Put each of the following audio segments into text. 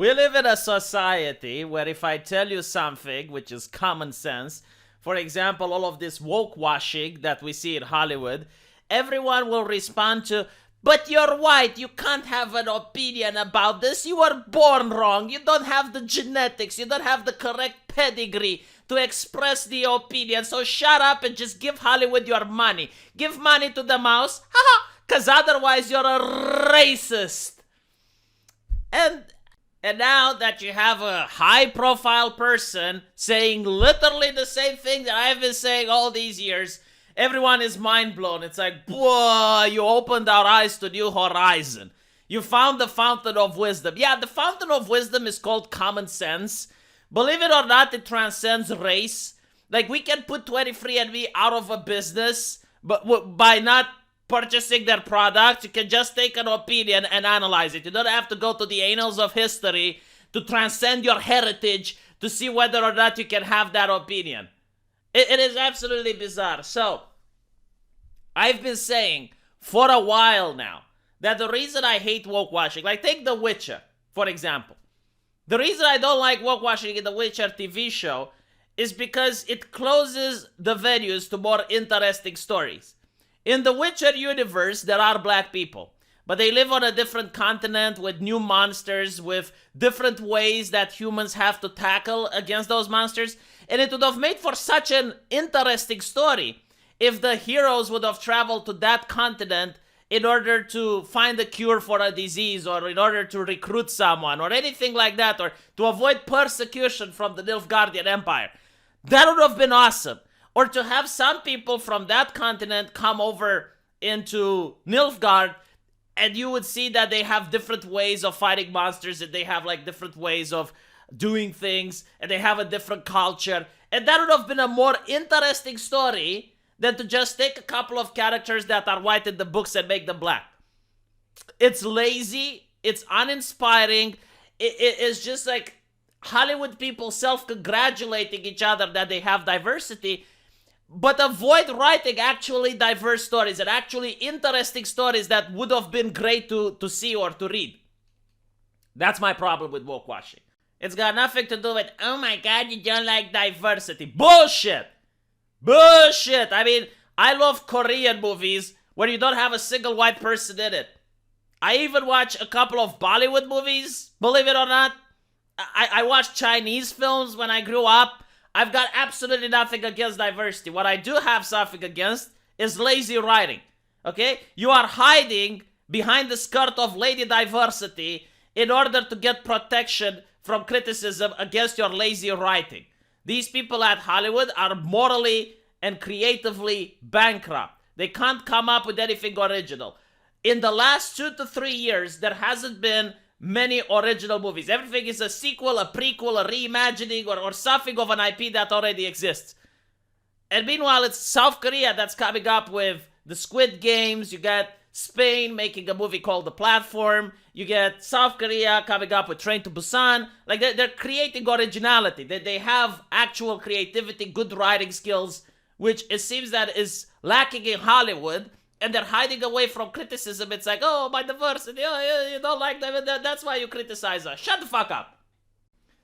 We live in a society where if I tell you something, which is common sense, for example, all of this woke washing that we see in Hollywood, everyone will respond to, but you're white, you can't have an opinion about this, you were born wrong, you don't have the genetics, you don't have the correct pedigree to express the opinion, so shut up and just give Hollywood your money. Give money to the mouse, haha, because otherwise you're a racist. And now that you have a high-profile person saying literally the same thing that I've been saying all these years, everyone is mind-blown. It's like, whoa, you opened our eyes to new horizon. You found the fountain of wisdom. Yeah, the fountain of wisdom is called common sense. Believe it or not, it transcends race. Like, we can put 23andMe out of a business, but by not purchasing their product, you can just take an opinion and analyze it. You don't have to go to the annals of history to transcend your heritage to see whether or not you can have that opinion. It is absolutely bizarre. So, I've been saying for a while now that the reason I hate woke washing, like take The Witcher, for example. The reason I don't like woke washing in The Witcher TV show is because it closes the venues to more interesting stories. In the Witcher universe, there are black people, but they live on a different continent with new monsters, with different ways that humans have to tackle against those monsters, and it would have made for such an interesting story if the heroes would have traveled to that continent in order to find a cure for a disease, or in order to recruit someone, or anything like that, or to avoid persecution from the Nilfgaardian Empire. That would have been awesome. Or to have some people from that continent come over into Nilfgaard, and you would see that they have different ways of fighting monsters, and they have like different ways of doing things, and they have a different culture. And that would have been a more interesting story than to just take a couple of characters that are white in the books and make them black. It's lazy, it's uninspiring, it is just like Hollywood people self-congratulating each other that they have diversity, but avoid writing actually diverse stories and actually interesting stories that would have been great to see or to read. That's my problem with woke washing. It's got nothing to do with, oh my god, you don't like diversity. Bullshit! Bullshit! I mean, I love Korean movies where you don't have a single white person in it. I even watch a couple of Bollywood movies, believe it or not. I watched Chinese films when I grew up. I've got absolutely nothing against diversity. What I do have something against is lazy writing. Okay? You are hiding behind the skirt of lady diversity in order to get protection from criticism against your lazy writing. These people at Hollywood are morally and creatively bankrupt. They can't come up with anything original. In the last 2 to 3 years, there hasn't been many original movies. Everything is a sequel, a prequel, a reimagining, or something of an IP that already exists. And meanwhile, it's South Korea that's coming up with the Squid Games. You got Spain making a movie called The Platform. You get South Korea coming up with Train to Busan. Like, they're creating originality. They have actual creativity, good writing skills, which it seems that is lacking in Hollywood. And they're hiding away from criticism. It's like, oh, my diversity, oh, you don't like that, that's why you criticize us. Shut the fuck up.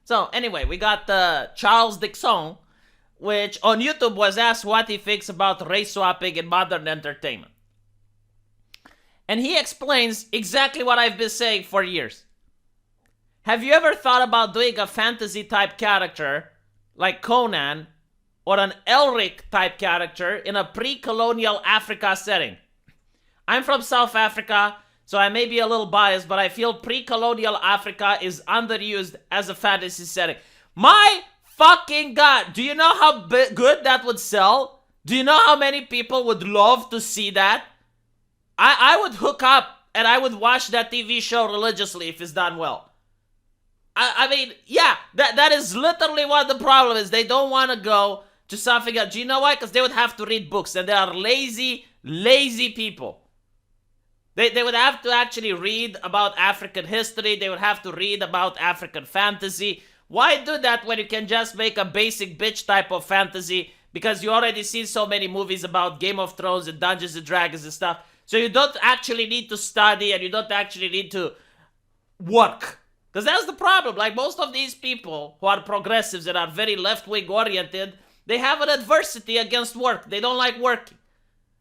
So, anyway, we got Charles Dixon, which on YouTube was asked what he thinks about race swapping in modern entertainment. And he explains exactly what I've been saying for years. Have you ever thought about doing a fantasy-type character like Conan or an Elric type character in a pre-colonial Africa setting? I'm from South Africa, so I may be a little biased, but I feel pre-colonial Africa is underused as a fantasy setting. My fucking god, do you know how good that would sell? Do you know how many people would love to see that? I would hook up and I would watch that TV show religiously if it's done well. I mean, yeah, that is literally what the problem is. They don't want to go to something else. Do you know why? Because they would have to read books, and they are lazy people. They would have to actually read about African history. They would have to read about African fantasy. Why do that when you can just make a basic bitch type of fantasy? Because you already see so many movies about Game of Thrones and Dungeons and Dragons and stuff. So you don't actually need to study, and you don't actually need to work. Because that's the problem. Like most of these people who are progressives and are very left-wing oriented, they have an adversity against work. They don't like working.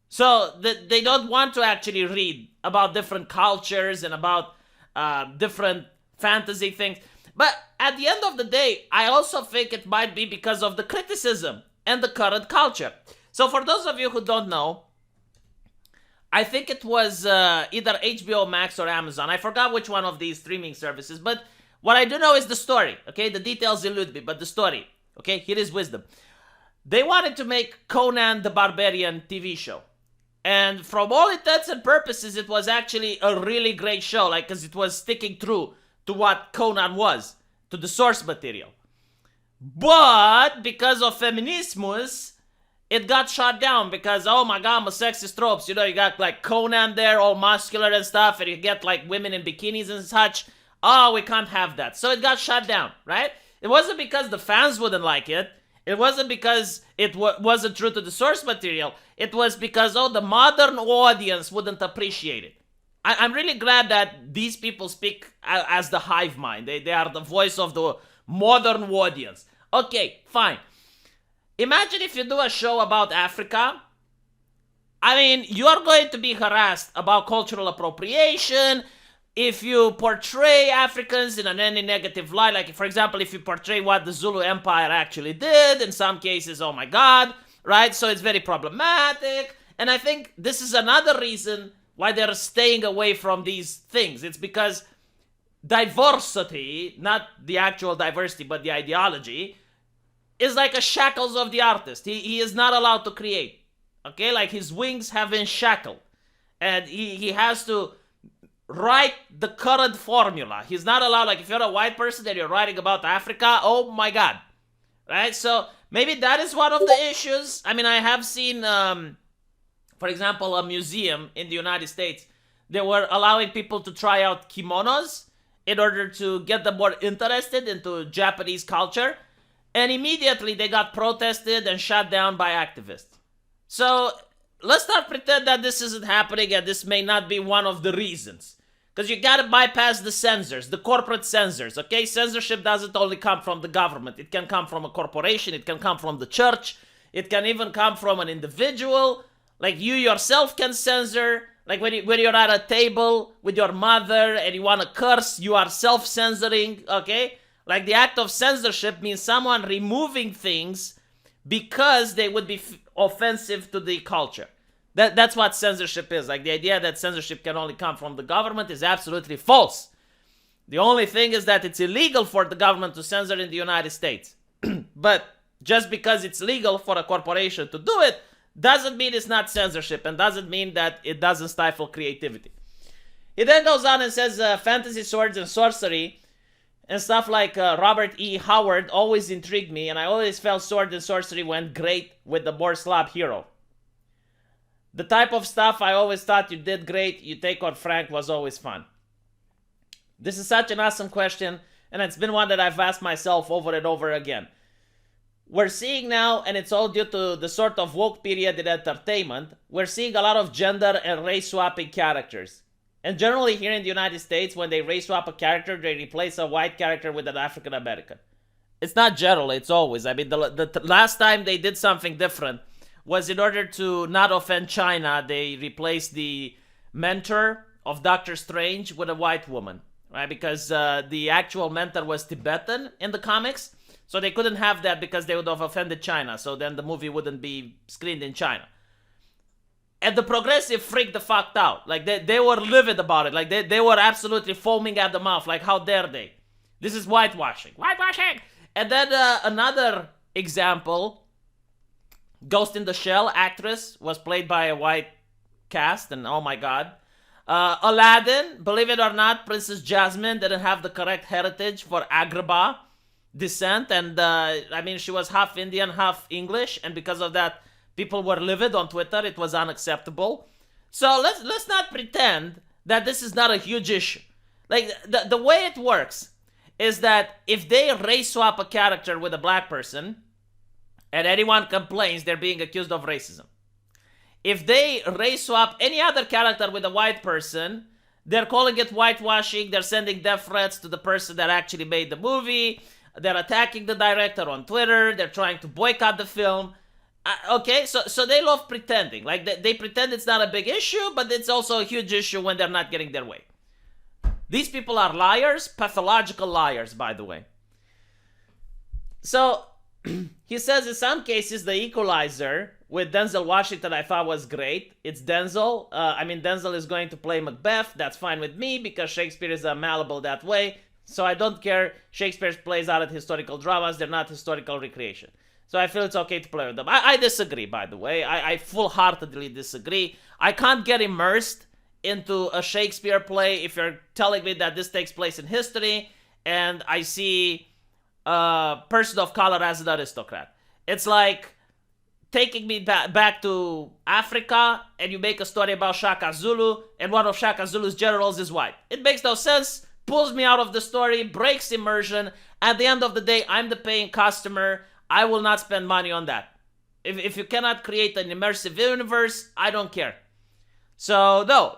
So they don't want to actually read about different cultures and about different fantasy things. But at the end of the day, I also think it might be because of the criticism and the current culture. So for those of you who don't know, I think it was either HBO Max or Amazon. I forgot which one of these streaming services. But what I do know is the story. Okay, the details elude me, but the story. Okay, here is wisdom. They wanted to make Conan the Barbarian TV show. And from all intents and purposes, it was actually a really great show. Like, because it was sticking true to what Conan was, to the source material. But because of feminismus, it got shot down because, oh my god, sexist tropes. You know, you got like Conan there, all muscular and stuff, and you get like women in bikinis and such. Oh, we can't have that. So it got shut down, right? It wasn't because the fans wouldn't like it. It wasn't because it wasn't true to the source material. It was because, oh, the modern audience wouldn't appreciate it. I'm really glad that these people speak as the hive mind. They are the voice of the modern audience. Okay, fine. Imagine if you do a show about Africa. I mean, you're going to be harassed about cultural appropriation. If you portray Africans in any negative light, like for example, if you portray what the Zulu Empire actually did, in some cases, oh my god, right? So it's very problematic. And I think this is another reason why they're staying away from these things. It's because diversity, not the actual diversity, but the ideology, is like a shackles of the artist. He is not allowed to create. Okay, like his wings have been shackled. And he has to write the current formula. He's not allowed, like if you're a white person and you're writing about Africa, oh my god. Right? So maybe that is one of the issues. I mean, I have seen, for example, a museum in the United States. They were allowing people to try out kimonos in order to get them more interested into Japanese culture. And immediately they got protested and shut down by activists. So let's not pretend that this isn't happening and this may not be one of the reasons. Because you gotta bypass the censors, the corporate censors, okay? Censorship doesn't only come from the government. It can come from a corporation, it can come from the church, it can even come from an individual. Like you yourself can censor. Like when you're at a table with your mother and you want to curse, you are self-censoring, okay? Like the act of censorship means someone removing things because they would be offensive to the culture. That's what censorship is. Like the idea that censorship can only come from the government is absolutely false. The only thing is that it's illegal for the government to censor in the United States. But just because it's legal for a corporation to do it doesn't mean it's not censorship and doesn't mean that it doesn't stifle creativity. He then goes on and says fantasy swords and sorcery and stuff like Robert E. Howard always intrigued me, and I always felt sword and sorcery went great with the more Slav hero. The type of stuff I always thought you did great, you take on Frank was always fun. This is such an awesome question, and it's been one that I've asked myself over and over again. We're seeing now, and it's all due to the sort of woke period in entertainment, we're seeing a lot of gender and race swapping characters. And generally here in the United States, when they race swap a character, they replace a white character with an African American. It's not generally, it's always. I mean, the last time they did something different was in order to not offend China, they replaced the mentor of Doctor Strange with a white woman, right? Because the actual mentor was Tibetan in the comics, so they couldn't have that because they would have offended China, so then the movie wouldn't be screened in China. And the progressive freaked the fuck out. Like, they were livid about it. Like, they were absolutely foaming at the mouth. Like, how dare they? This is whitewashing. Whitewashing! And then another example, Ghost in the Shell actress was played by a white cast, and oh my god. Aladdin, believe it or not, Princess Jasmine didn't have the correct heritage for Agrabah descent, and I mean, she was half Indian, half English, and because of that, people were livid on Twitter. It was unacceptable. So let's not pretend that this is not a huge issue. Like, the way it works is that if they race swap a character with a black person, and anyone complains, they're being accused of racism. If they race swap any other character with a white person, They're calling it whitewashing. They're sending death threats to the person that actually made the movie. They're attacking the director on Twitter. They're trying to boycott the film. Okay, so they love pretending. Like, they pretend it's not a big issue, but it's also a huge issue when they're not getting their way. These people are liars, pathological liars, by the way. So, he says in some cases, The Equalizer with Denzel Washington I thought was great. It's Denzel. Denzel is going to play Macbeth. That's fine with me because Shakespeare is malleable that way. So I don't care. Shakespeare plays out of historical dramas. They're not historical recreation. So I feel it's okay to play with them. I disagree, by the way. I full-heartedly disagree. I can't get immersed into a Shakespeare play if you're telling me that this takes place in history and I see a person of color as an aristocrat. It's like taking me back to Africa and you make a story about Shaka Zulu and one of Shaka Zulu's generals is white. It makes no sense, pulls me out of the story, breaks immersion. At the end of the day, I'm the paying customer. I will not spend money on that. If you cannot create an immersive universe, I don't care. So, no,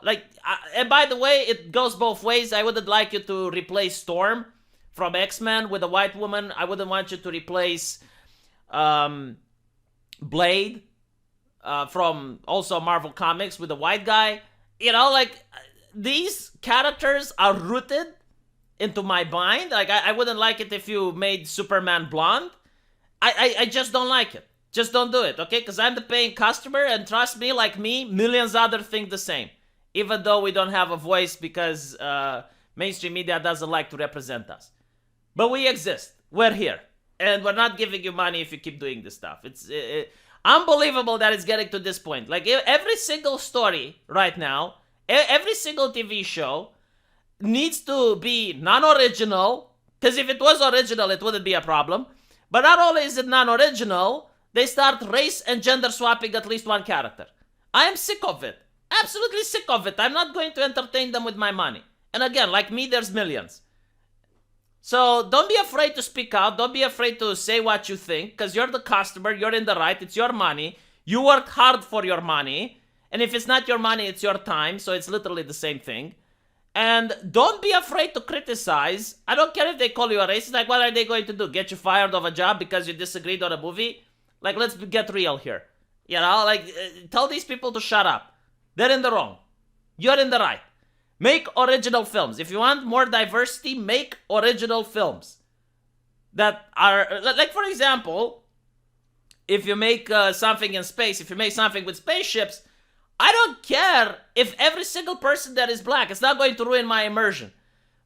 and by the way, it goes both ways. I wouldn't like you to replace Storm from X-Men with a white woman. I wouldn't want you to replace Blade from also Marvel Comics with a white guy. You know, these characters are rooted into my mind. I wouldn't like it if you made Superman blonde. I just don't like it. Just don't do it, okay? Because I'm the paying customer, and trust me, like me, millions other think the same. Even though we don't have a voice because mainstream media doesn't like to represent us. But we exist. We're here. And we're not giving you money if you keep doing this stuff. It's unbelievable that it's getting to this point. Like, every single story right now, every single TV show needs to be non-original. Because if it was original, it wouldn't be a problem. But not only is it non-original, they start race and gender swapping at least one character. I am sick of it. Absolutely sick of it. I'm not going to entertain them with my money. And again, like me, there's millions. So don't be afraid to speak out. Don't be afraid to say what you think, because you're the customer. You're in the right. It's your money. You worked hard for your money. And if it's not your money, it's your time. So it's literally the same thing. And don't be afraid to criticize. I don't care if they call you a racist. Like, what are they going to do? Get you fired of a job because you disagreed on a movie? Like, let's get real here. You know, tell these people to shut up. They're in the wrong. You're in the right. Make original films. If you want more diversity, make original films that are, like, for example, if you make something in space, if you make something with spaceships, I don't care if every single person that is black. It's not going to ruin my immersion.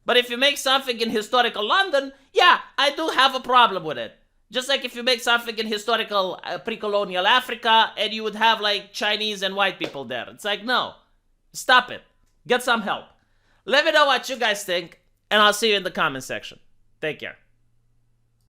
But if you make something in historical London, yeah, I do have a problem with it. Just like if you make something in historical pre-colonial Africa and you would have like Chinese and white people there. It's like, no, stop it. Get some help. Let me know what you guys think and I'll see you in the comment section. Take care.